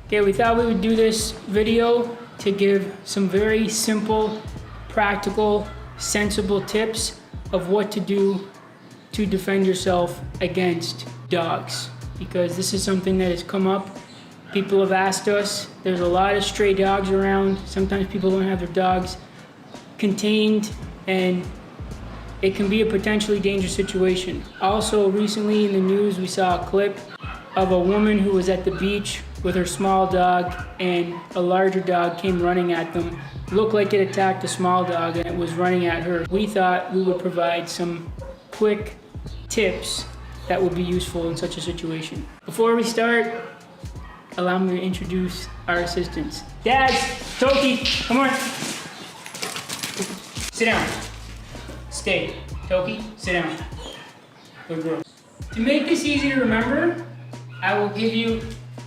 Okay, we thought we would do this video to give some very simple, practical, sensible tips of what to do to defend yourself against dogs. Because this is something that has come up. People have asked us. There's a lot of stray dogs around. Sometimes people don't have their dogs contained, and it can be a potentially dangerous situation. Also, recently in the news, we saw a clip of a woman who was at the beach with her small dog, and a larger dog came running at them. Looked like it attacked a small dog, and it was running at her. We thought we would provide some quick tips that would be useful in such a situation. Before we start, allow me to introduce our assistants. Dad, Toki, come on. Sit down. Stay. Toki, sit down. Good girl. To make this easy to remember, I will give you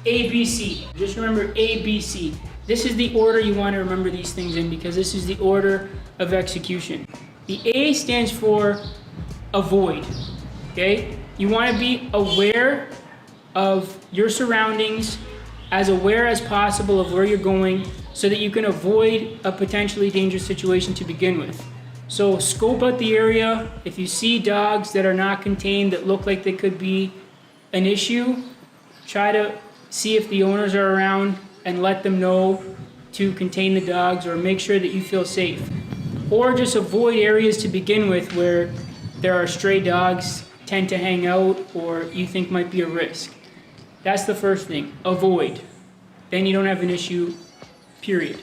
ABC. Just remember ABC. This is the order you want to remember these things in, because this is the order of execution. The A stands for avoid. Okay? You want to be aware of your surroundings, as aware as possible of where you're going, so that you can avoid a potentially dangerous situation to begin with. So scope out the area. If you see dogs that are not contained that look like they could be an issue, try to see if the owners are around and let them know to contain the dogs, or make sure that you feel safe. Or just avoid areas to begin with where there are stray dogs tend to hang out or you think might be a risk. That's the first thing, avoid. Then you don't have an issue, period.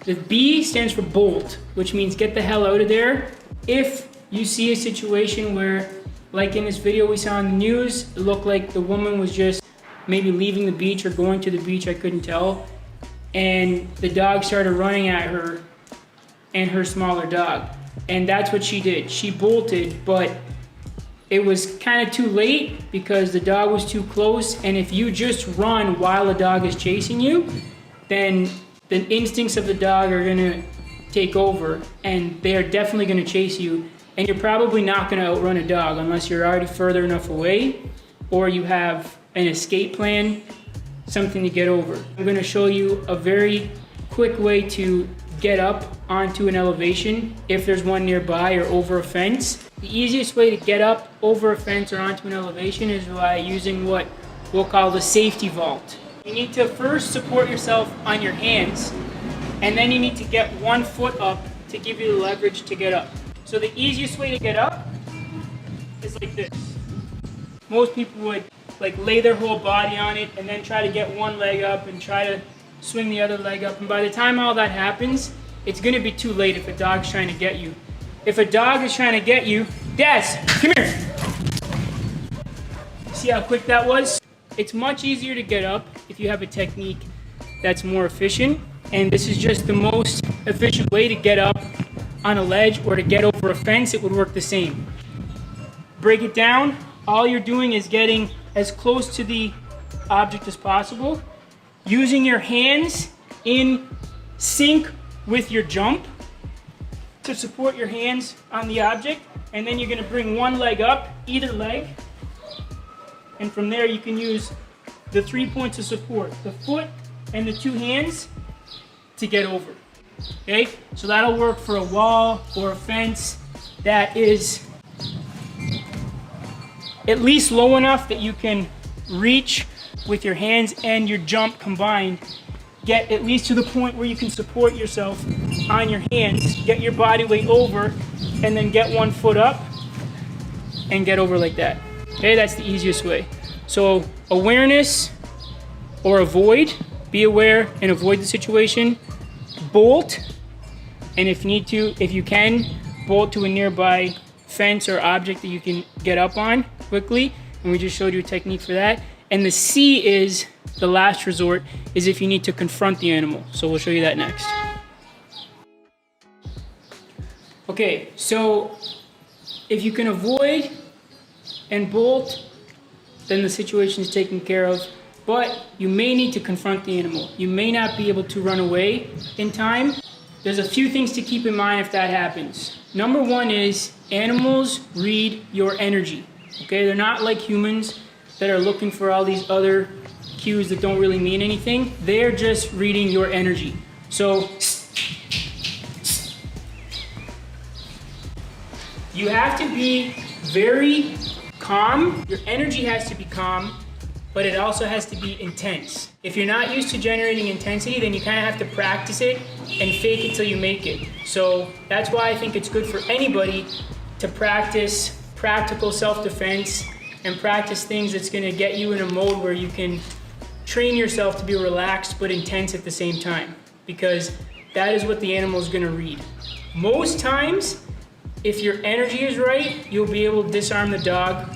The B stands for bolt, which means get the hell out of there. If you see a situation where, like in this video we saw on the news, it looked like the woman was just maybe leaving the beach or going to the beach, I couldn't tell, and the dog started running at her and her smaller dog. And that's what she did. She bolted, but it was kind of too late because the dog was too close. And if you just run while the dog is chasing you, then the instincts of the dog are going to take over, and they are definitely going to chase you. And you're probably not going to outrun a dog unless you're already further enough away, or you have an escape plan, something to get over. I'm going to show you a very quick way to get up onto an elevation if there's one nearby, or over a fence. The easiest way to get up over a fence or onto an elevation is by using what we'll call the safety vault. You need to first support yourself on your hands, and then you need to get one foot up to give you the leverage to get up. So the easiest way to get up is like this. Most people would lay their whole body on it and then try to get one leg up and try to swing the other leg up. And by the time all that happens, it's going to be too late if a dog's trying to get you. If a dog is trying to get you, Daz, come here. See how quick that was? It's much easier to get up if you have a technique that's more efficient. And this is just the most efficient way to get up on a ledge or to get over a fence. It would work the same. Break it down. All you're doing is getting as close to the object as possible, using your hands in sync with your jump to support your hands on the object, and then you're going to bring one leg up, either leg, and from there you can use the 3 points of support, the foot and the two hands, to get over. Okay, so that'll work for a wall or a fence that is at least low enough that you can reach with your hands and your jump combined. Get at least to the point where you can support yourself on your hands, get your body weight over, and then get one foot up and get over like that. Okay, that's the easiest way. So awareness or avoid, be aware and avoid the situation. Bolt, and if you can, bolt to a nearby fence or object that you can get up on quickly, and we just showed you a technique for that. And the C is the last resort, is if you need to confront the animal. So we'll show you that next. Okay, so if you can avoid and bolt, then the situation is taken care of. But you may need to confront the animal. You may not be able to run away in time. There's a few things to keep in mind if that happens. Number one is animals read your energy. Okay, they're not like humans that are looking for all these other cues that don't really mean anything. They're just reading your energy. So you have to be very calm. Your energy has to be calm, but it also has to be intense. If you're not used to generating intensity, then you kind of have to practice it and fake it till you make it. So that's why I think it's good for anybody to practice practical self-defense and practice things that's gonna get you in a mode where you can train yourself to be relaxed but intense at the same time, because that is what the animal is gonna read. Most times, if your energy is right, you'll be able to disarm the dog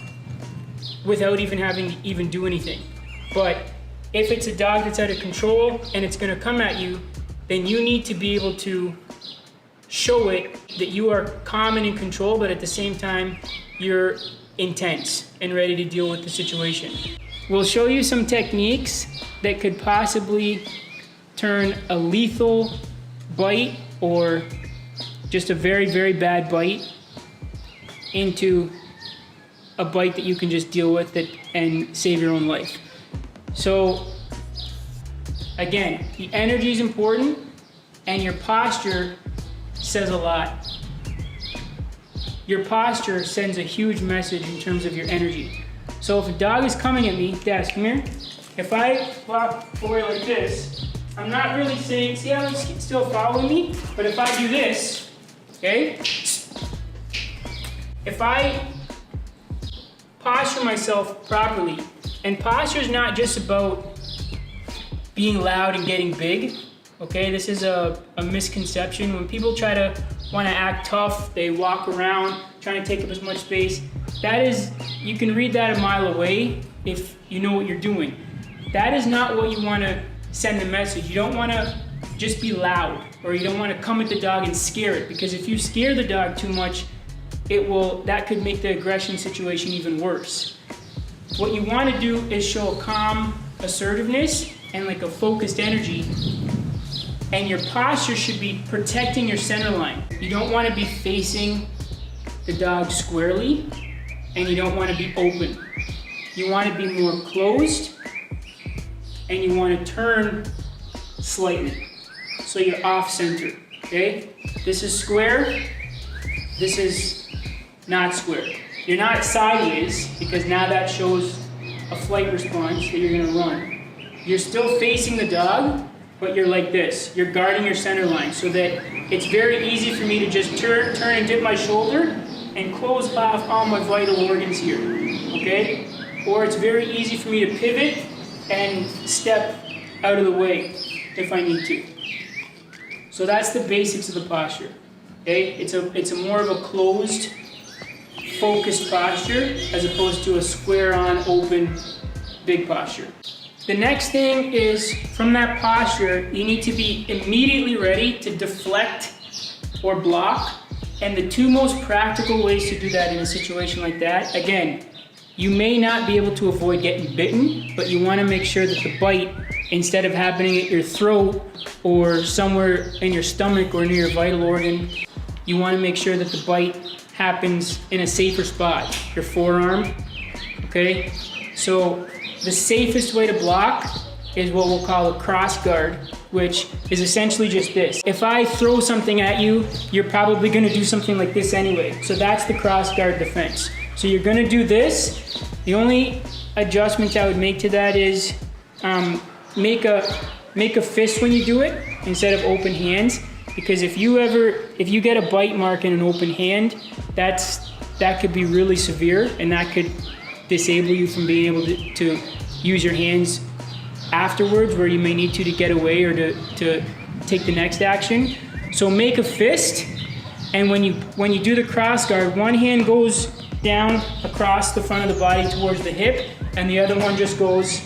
without even having to even do anything. But if it's a dog that's out of control and it's gonna come at you, then you need to be able to show it that you are calm and in control, but at the same time, you're intense and ready to deal with the situation. We'll show you some techniques that could possibly turn a lethal bite or just a very, very bad bite into a bite that you can just deal with it and save your own life. So again, the energy is important and your posture says a lot. Your posture sends a huge message in terms of your energy. So if a dog is coming at me, Daz, come here. If I walk away like this, I'm not really saying, see how it's still following me? But if I do this, okay? If I posture myself properly, and posture is not just about being loud and getting big, okay? This is a misconception. When people try to want to act tough, they walk around trying to take up as much space. That is, you can read that a mile away if you know what you're doing. That is not what you want to send the message. You don't want to just be loud, or you don't want to come at the dog and scare it, because if you scare the dog too much, that could make the aggression situation even worse. What you want to do is show a calm assertiveness and like a focused energy, and your posture should be protecting your center line. You don't want to be facing the dog squarely, and you don't want to be open. You want to be more closed, and you want to turn slightly, so you're off center, okay? This is square, this is not square. You're not sideways, because now that shows a flight response that you're gonna run. You're still facing the dog, but you're like this. You're guarding your center line, so that it's very easy for me to just turn and dip my shoulder and close off all my vital organs here, okay? Or it's very easy for me to pivot and step out of the way if I need to. So that's the basics of the posture, okay? It's a more of a closed, focused posture as opposed to a square-on, open, big posture. The next thing is, from that posture, you need to be immediately ready to deflect or block. And the two most practical ways to do that in a situation like that, again, you may not be able to avoid getting bitten, but you want to make sure that the bite, instead of happening at your throat or somewhere in your stomach or near your vital organ, you want to make sure that the bite happens in a safer spot, your forearm, okay? So the safest way to block is what we'll call a cross guard, which is essentially just this. If I throw something at you, you're probably gonna do something like this anyway. So that's the cross guard defense. So you're gonna do this. The only adjustment I would make to that is make a fist when you do it instead of open hands. Because if you get a bite mark in an open hand, that could be really severe, and that could disable you from being able to use your hands afterwards, where you may need to get away or to take the next action. So make a fist, and when you do the cross guard, one hand goes down across the front of the body towards the hip, and the other one just goes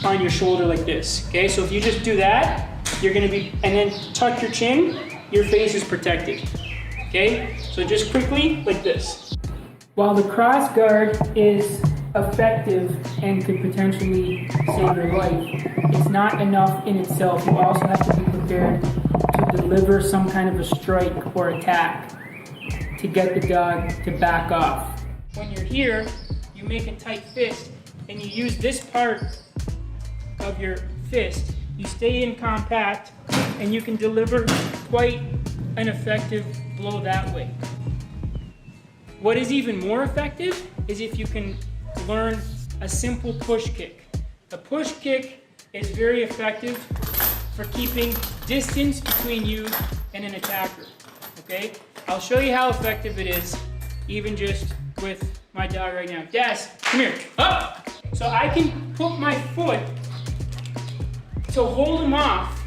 on your shoulder like this. Okay, so if you just do that, you're gonna be, and then tuck your chin, your face is protected. Okay, so just quickly like this. While the cross guard is effective and could potentially save your life, it's not enough in itself. You also have to be prepared to deliver some kind of a strike or attack to get the dog to back off. When you're here, you make a tight fist and you use this part of your fist, you stay in compact, and you can deliver quite an effective blow that way. What is even more effective is if you can learn a simple push kick. A push kick is very effective for keeping distance between you and an attacker, okay? I'll show you how effective it is, even just with my dog right now. Daz, come here, up! So I can put my foot to hold him off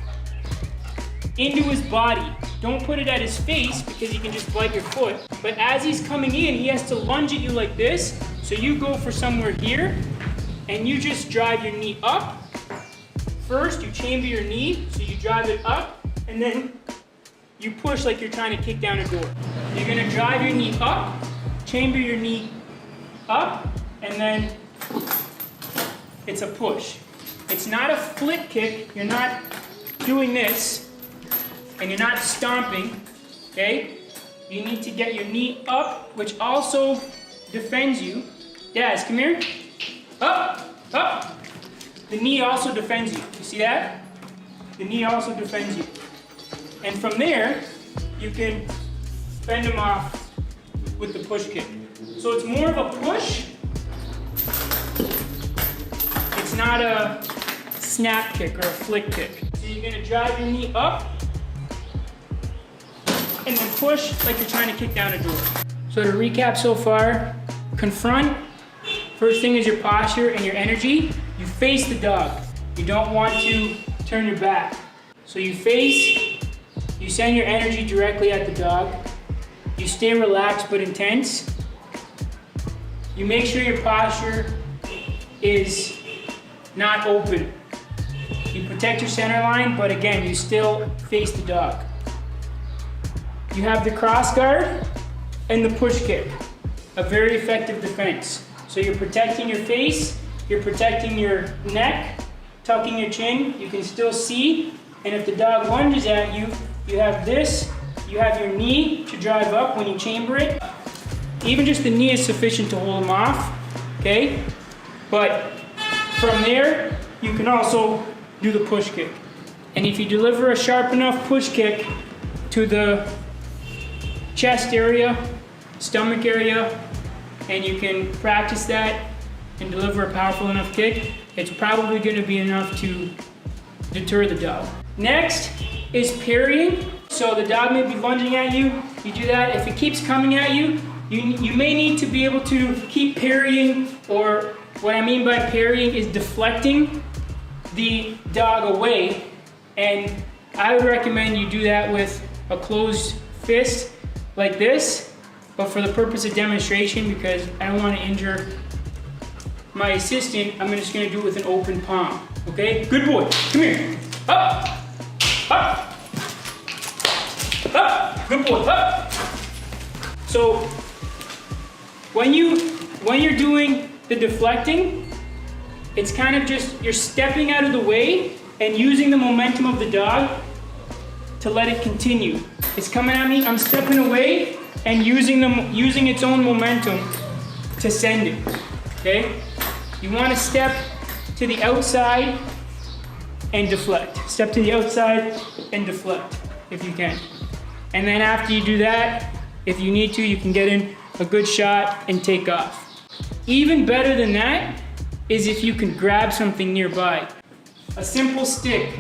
into his body. Don't put it at his face because he can just bite your foot. But as he's coming in, he has to lunge at you like this. So you go for somewhere here and you just drive your knee up. First, you chamber your knee, so you drive it up, and then you push like you're trying to kick down a door. You're gonna drive your knee up, chamber your knee up, and then it's a push. It's not a flip kick. You're not doing this, and you're not stomping, okay? You need to get your knee up, which also defends you. Daz, come here. Up, up. The knee also defends you. You see that? The knee also defends you. And from there, you can fend him off with the push kick. So it's more of a push. It's not a snap kick or a flick kick. So you're gonna drive your knee up and then push like you're trying to kick down a door. So to recap so far, confront. First thing is your posture and your energy. You face the dog. You don't want to turn your back. So you face, you send your energy directly at the dog. You stay relaxed but intense. You make sure your posture is not open. You protect your center line, but again, you still face the dog. You have the cross guard and the push kick, a very effective defense. So you're protecting your face, you're protecting your neck, tucking your chin, you can still see, and if the dog lunges at you, you have this, you have your knee to drive up when you chamber it. Even just the knee is sufficient to hold him off, okay? But from there, you can also do the push kick. And if you deliver a sharp enough push kick to the chest area, stomach area, and you can practice that and deliver a powerful enough kick, it's probably going to be enough to deter the dog. Next is parrying. So the dog may be lunging at you, you do that. If it keeps coming at you, you may need to be able to keep parrying, or what I mean by parrying is deflecting the dog away, and I would recommend you do that with a closed fist like this, but for the purpose of demonstration, because I don't want to injure my assistant, I'm just going to do it with an open palm, okay? Good boy, come here, up, up, up, good boy, up. So when you're doing the deflecting, it's kind of just, you're stepping out of the way and using the momentum of the dog to let it continue. It's coming at me, I'm stepping away and using its own momentum to send it, okay? You want to step to the outside and deflect. Step to the outside and deflect, if you can. And then after you do that, if you need to, you can get in a good shot and take off. Even better than that is if you can grab something nearby. A simple stick,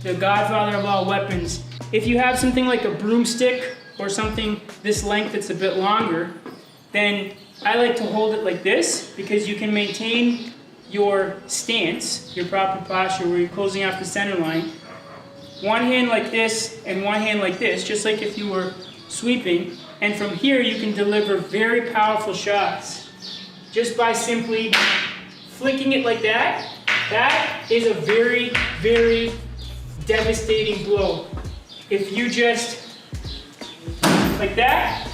the godfather of all weapons. If you have something like a broomstick or something this length that's a bit longer, then I like to hold it like this because you can maintain your stance, your proper posture where you're closing off the center line. One hand like this and one hand like this, just like if you were sweeping. And from here you can deliver very powerful shots just by simply flicking it like that. That is a very, very devastating blow. If you just, like that,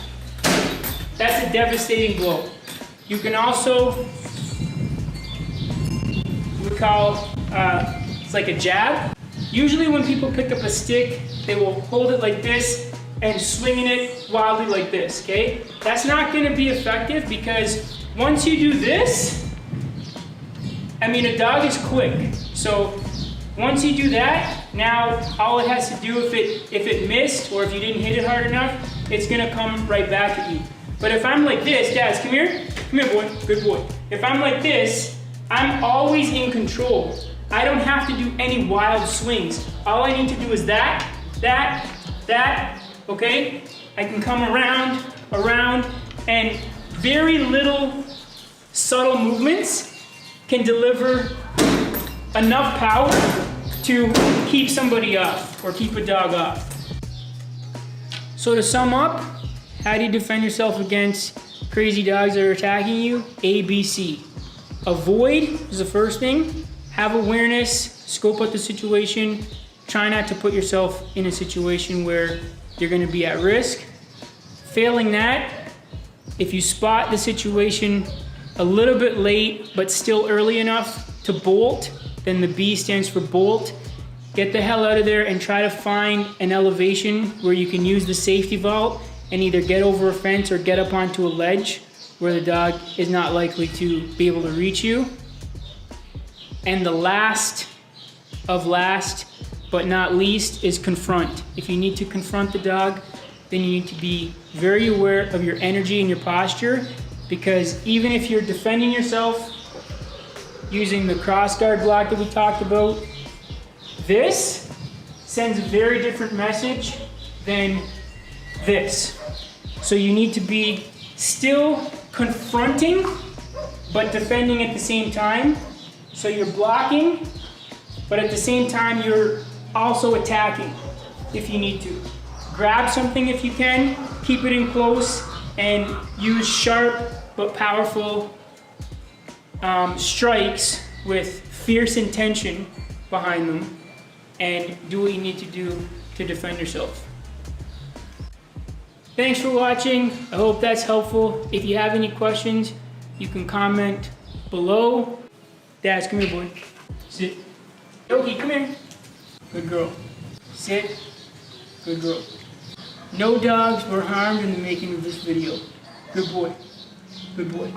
that's a devastating blow. You can also, we call, it's like a jab. Usually when people pick up a stick, they will hold it like this and swinging it wildly like this, okay? That's not gonna be effective because once you do this, I mean, a dog is quick. So Once you do that, now all it has to do, if it missed or if you didn't hit it hard enough, it's gonna come right back at you. But if I'm like this, Daz, come here boy, good boy. If I'm like this, I'm always in control. I don't have to do any wild swings. All I need to do is that, okay? I can come around, and very little subtle movements can deliver enough power to keep somebody off or keep a dog off. So to sum up, how do you defend yourself against crazy dogs that are attacking you? ABC. Avoid is the first thing. Have awareness, scope out the situation. Try not to put yourself in a situation where you're gonna be at risk. Failing that, if you spot the situation a little bit late, but still early enough to bolt, then the B stands for bolt. Get the hell out of there and try to find an elevation where you can use the safety vault and either get over a fence or get up onto a ledge where the dog is not likely to be able to reach you. And the last but not least is confront. If you need to confront the dog, then you need to be very aware of your energy and your posture, because even if you're defending yourself using the cross guard block that we talked about, this sends a very different message than this. So you need to be still confronting, but defending at the same time. So you're blocking, but at the same time you're also attacking if you need to. Grab something if you can, keep it in close, and use sharp but powerful strikes with fierce intention behind them, and do what you need to do to defend yourself. Thanks for watching. I hope that's helpful. If you have any questions, you can comment below. Daz, come here, boy. Sit. Yogi, come here. Good girl. Sit. Good girl. No dogs were harmed in the making of this video. Good boy. Good boy.